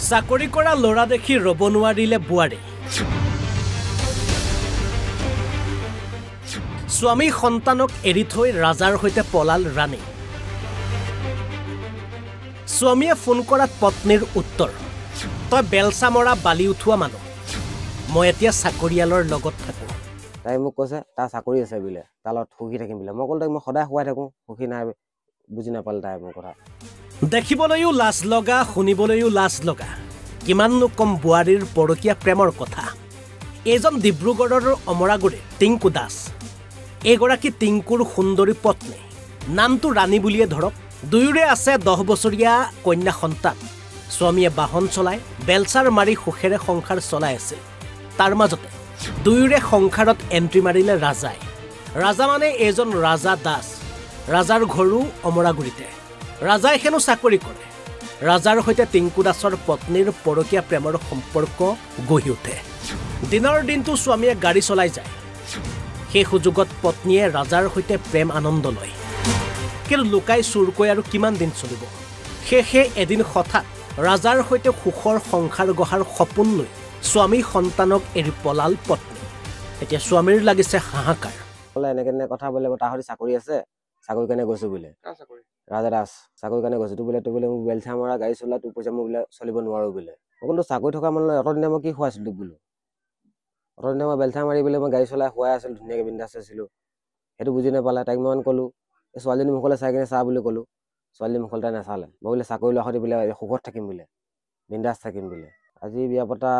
চাকৰি কৰা ল'ৰা দেখি ৰ'ব নোৱাৰিলে বোৱাৰী। স্বামী সন্তানক এৰি থৈ ৰাজাৰ সৈতে পলাল ৰাণী। স্বামীয়ে ফোন কৰাত পত্নীৰ উত্তৰ, তই বেলচা মৰা বালি উঠোৱা মানুহ, মই এতিয়া চাকৰিয়ালৰ লগত থাকোঁ। তাই মোক কৈছে তাৰ চাকৰি আছে বোলে, তাৰ লগত সুখী থাকিম বোলে। মই ক'লো তাইক মই সদায় শুৱাই থাকোঁ, সুখী নাই, বুজি নাপালে তাই মোৰ কথা। দেখিবলৈও লাজ লগা, শুনিবলৈও লাজ লগা, কিমাননো কম বোৱাৰীৰ পৰকীয়া প্ৰেমৰ কথা। এইজন ডিব্ৰুগড়ৰ অমৰাগুৰিৰ টিংকু দাস। এইগৰাকী টিংকুৰ সুন্দৰী পত্নী, নামটো ৰাণী বুলিয়ে ধৰক। দুয়োৰে আছে 10 বছৰীয়া কন্যা সন্তান। স্বামীয়ে বাহন চলাই বেলচাৰ মাৰি সুখেৰে সংসাৰ চলাই আছিল। তাৰ মাজতে দুয়োৰে সংসাৰত এণ্ট্ৰি মাৰিলে ৰাজাই। ৰাজা মানে এইজন ৰাজা দাস। ৰাজাৰ ঘৰো অমৰাগুৰিতে। ৰাজাই হেনো চাকৰি কৰে। ৰাজাৰ সৈতে টিংকু দাসৰ পত্নীৰ পৰকীয়া প্ৰেমৰ সম্পৰ্ক গঢ়ি উঠে। দিনৰ দিনটো স্বামীয়ে গাড়ী চলাই যায়। সেই সুযোগত পত্নীয়ে ৰাজাৰ সৈতে প্ৰেম আনন্দ লয়। কিন্তু লুকাই চুৰকৈ আৰু কিমান দিন চলিব। সেয়েহে এদিন হঠাৎ ৰাজাৰ সৈতে সুখৰ সংসাৰ গঢ়াৰ সপোন লৈ স্বামী সন্তানক এৰি পলাল পত্নী। এতিয়া স্বামীৰ লাগিছে হাহাকাৰ। বোলে এনেকে কথা বোলে তাৰ সৈতে চাকৰি আছে, চাকৰি কাৰণে গৈছো বোলে। ৰাজা দাস চাকৰি কাৰণে গৈছো। তোৰ বোলে মোক বেলচা মৰা গাড়ী চলা, তোৰ পইচা মই বোলে চলিব নোৱাৰো বোলে। মই কিন্তু চাকৰি থকা মানুহ অতদিনে মই কি খুৱাইছিলো তোক বোলো। অতদিনে মই বেলচা মাৰি বোলে মই গাড়ী চলাই শুৱাই আছিলো, ধুনীয়াকে বিন্দাছ আছিলো। সেইটো বুজি নাপালে। তাইক মই ক'লো এই ছোৱালীজনী মুখলৈ চাই কিনে চা বুলি ক'লো। ছোৱালীজনী মুখলৈ তাই নাচালে। মই বোলে চাকৰি লোৱা সৈতে বোলে সুখত থাকিম বোলে, বিন্দাছ থাকিম বোলে। আজি বিয়া পতা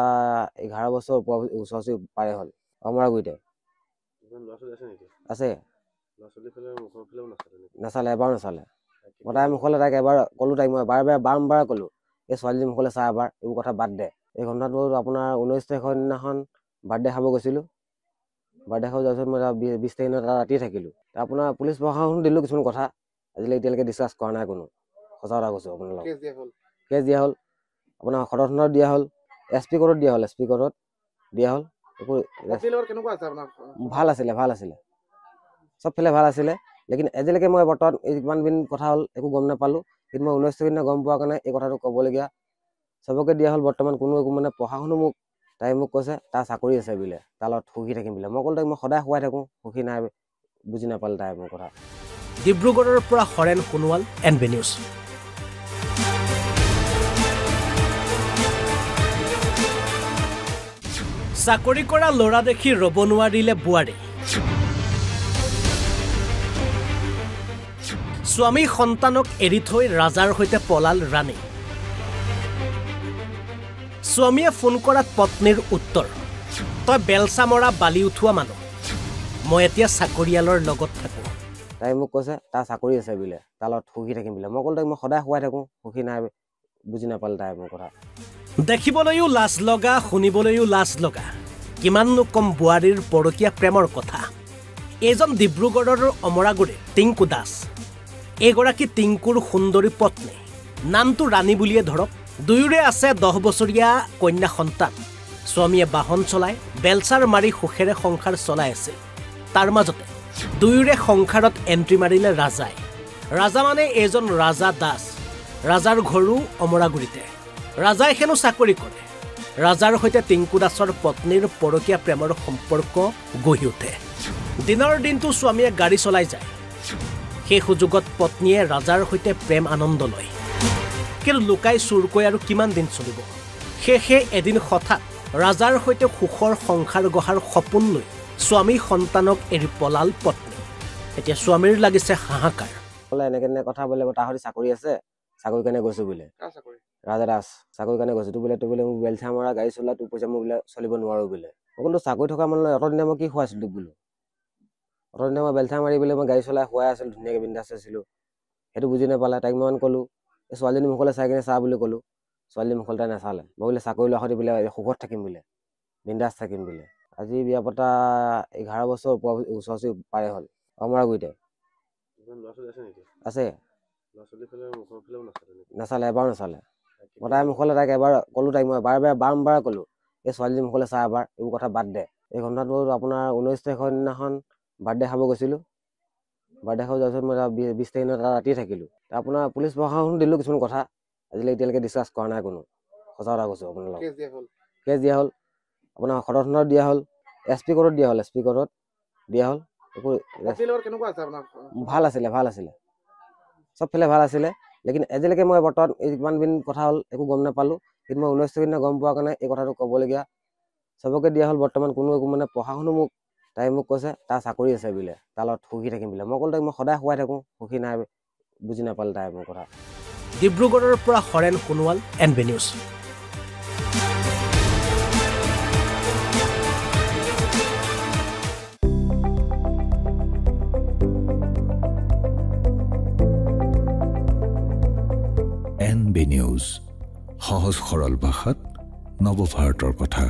11 বছৰ ওচৰ পাৰে হ'ল। অমৰাগুৰিতে আছে। নাচালে, এবাৰ নাচালে। মই তাইৰ মুখলৈ তাইক এবাৰ ক'লো, তাইক মই বাৰম্বাৰ ক'লো এই ছোৱালীজনী মুখলৈ চা এবাৰ, এইবোৰ কথা বাদ দে। এই ঘটনাটো আপোনাৰ 19 তাৰিখৰ দিনাখন বাৰ্থডে খাব গৈছিলোঁ। বাৰ্থডে খাব যোৱাৰ পিছত মই 20 তাৰিখ তাত ৰাতিয়ে থাকিলোঁ। আপোনাৰ পুলিচ প্ৰশাসন দিলোঁ কিছুমান কথা, আজিলৈ এতিয়ালৈকে ডিছকাছ কৰা নাই কোনো। সঁচা কথা কৈছোঁ আপোনাৰ লগত। কেছ দিয়া হ'ল আপোনাৰ সদৰ থানাত দিয়া হ'ল, SP কোৰ্টত দিয়া হ'ল। SP কোৰ্টত দিয়া হ'ল। একো ভাল আছিলে চবফালে ভাল আছিলে। লেকিন আজিলৈকে মই বৰ্তমান ইমান দিন কথা হ'ল একো গম নাপালোঁ। কিন্তু মই 19 তাৰিখ দিনা গম পোৱাৰ কাৰণে এই কথাটো ক'বলগীয়া। চবকে দিয়া হ'ল বৰ্তমান, কোনো একো মানে প্ৰশাসনো তাই মোক কৈছে তাৰ চাকৰি আছে বোলে, তাৰ লগত সুখী থাকিম বোলে। মই ক'লো তাইক মই সদায় শুৱাই থাকোঁ, সুখী নাই, বুজি নাপালে তাই মোৰ কথা। ডিব্ৰুগড়ৰ পৰা হৰেণ সোণোৱাল, NB নিউজ। চাকৰি কৰা ল'ৰা দেখি ৰ'ব নোৱাৰিলে বোৱাৰী। স্বামী সন্তানক এৰি থৈ ৰাজাৰ সৈতে পলাল ৰাণী। স্বামীয়ে ফোন কৰাত পত্নীৰ উত্তৰ, তই বেলচা মৰা বালি উঠোৱা মানুহ, মই এতিয়া চাকৰিয়ালৰ লগত থাকোঁ। তাই মোক কৈছে তাৰ চাকৰি আছে বোলে, তাৰ লগত সুখী থাকিম বোলে। মই ক'লো তাইক মই সদায় শুৱাই থাকোঁ, সুখী নাই, বুজি নাপালে তাই মোৰ কথা। দেখিবলৈও লাজ লগা, শুনিবলৈও লাজ লগা, কিমাননো কম বোৱাৰীৰ পৰকীয়া প্ৰেমৰ কথা। এইজন ডিব্ৰুগড়ৰ অমৰাগুৰিৰ টিংকু দাস। এইগৰাকী টিংকুৰ সুন্দৰী পত্নী, নামটো ৰাণী বুলিয়ে ধৰক। দুয়োৰে আছে 10 বছৰীয়া কন্যা সন্তান। স্বামীয়ে বাহন চলাই বেলচাৰ মাৰি সুখেৰে সংসাৰ চলাই আছিল। তাৰ মাজতে দুয়োৰে সংসাৰত এণ্ট্ৰি মাৰিলে ৰাজাই। ৰাজা মানে এইজন ৰাজা দাস। ৰাজাৰ ঘৰো অমৰাগুৰিতে। ৰাজাই হেনো চাকৰি কৰে। ৰাজাৰ সৈতে টিংকু দাসৰ পত্নীৰ পৰকীয়া প্ৰেমৰ সম্পৰ্ক গঢ়ি উঠে। দিনৰ দিনটো স্বামীয়ে গাড়ী চলাই যায়। সেই সুযোগত পত্নীয়ে ৰাজাৰ সৈতে প্ৰেম আনন্দ লয়। কিন্তু লুকাই চুৰকৈ আৰু কিমান দিন চলিব। সেয়েহে এদিন হঠাৎ ৰাজাৰ সৈতে সুখৰ সংসাৰ গঢ়াৰ সপোন লৈ স্বামী সন্তানক এৰি পলাল পত্নী। এতিয়া স্বামীৰ লাগিছে হাহাকাৰ। বোলে এনেকে কথা বোলে তাৰ সৈতে চাকৰি আছে, চাকৰি কাৰণে গৈছো বোলে। ৰাজা দাস চাকৰি কাৰণে গৈছো। তোৰ বোলে মোক বেলচা মৰা গাড়ী চলা, তোৰ পইচা মই বোলে চলিব নোৱাৰো বোলে। মই কিন্তু চাকৰি থকা মানুহ অতদিনে মই কি খুৱাইছিলো তোক বোলো। অতদিনে মই বেলচা মাৰি বোলে মই গাড়ী চলাই শুৱাই আছিলো, ধুনীয়াকে বিন্দাছ আছিলো। সেইটো বুজি নাপালে। তাইক মই ক'লো এই ছোৱালীজনী মুখলৈ চাই কিনে চা বুলি ক'লো। ছোৱালীজনী মুখলৈ তাই নাচালে। মই বোলে চাকৰি লোৱা সৈতে বোলে সুখত থাকিম বোলে, বিন্দাছ থাকিম বোলে। আজি বিয়া পতা 11 বছৰ ওচৰ পাৰে হ'ল। অমৰাগুৰিতে আছে। নাচালে, এবাৰ নাচালে। মই তাইৰ মুখলৈ তাইক এবাৰ ক'লো, তাইক মই বাৰম্বাৰ ক'লো এই ছোৱালীজনী মুখলৈ চা এবাৰ, এইবোৰ কথা বাদ দে। এই ঘটনাটো আপোনাৰ 19 তাৰিখৰ দিনাখন বাৰ্থডে খাব গৈছিলোঁ। বাৰ্থডে খাব যোৱাৰ পিছত মই 20 তাৰিখ তাত ৰাতিয়ে থাকিলোঁ। আপোনাৰ পুলিচ প্ৰশাসন দিলোঁ কিছুমান কথা, আজিলৈ এতিয়ালৈকে ডিছকাছ কৰা নাই কোনো। সঁচা কথা কৈছোঁ আপোনাৰ লগত। কেছ দিয়া হ'ল কেছ দিয়া হ'ল আপোনাৰ সদৰ থানাত দিয়া হ'ল, SP কোৰ্টত দিয়া হ'ল, SP কোৰ্টত দিয়া হ'ল। একো পত্নীৰ লগত কেনেকুৱা আছে আপোনাৰ ভাল আছিলে চবফালে ভাল আছিলে। লেকিন আজিলৈকে মই বৰ্তমান ইমান দিন কথা হ'ল একো গম নাপালোঁ। কিন্তু মই 19 দিনা গম পোৱাৰ কাৰণে এই কথাটো ক'বলগীয়া। চবকে দিয়া হ'ল বৰ্তমান কোনো একো মানে প্ৰশাসনো তাই মোক কৈছে তাৰ চাকৰি আছে বোলে, তাৰ লগত সুখী থাকিম বোলে। মই ক'লো তাইক মই সদায় শুৱাই থাকোঁ, সুখী নাই, বুজি নাপালে তাই মোৰ কথা। ডিব্ৰুগড়ৰ পৰা Haren Sonowal, NB news. NB news, সহজ সৰল ভাষাত নৱভাৰতৰ কথা।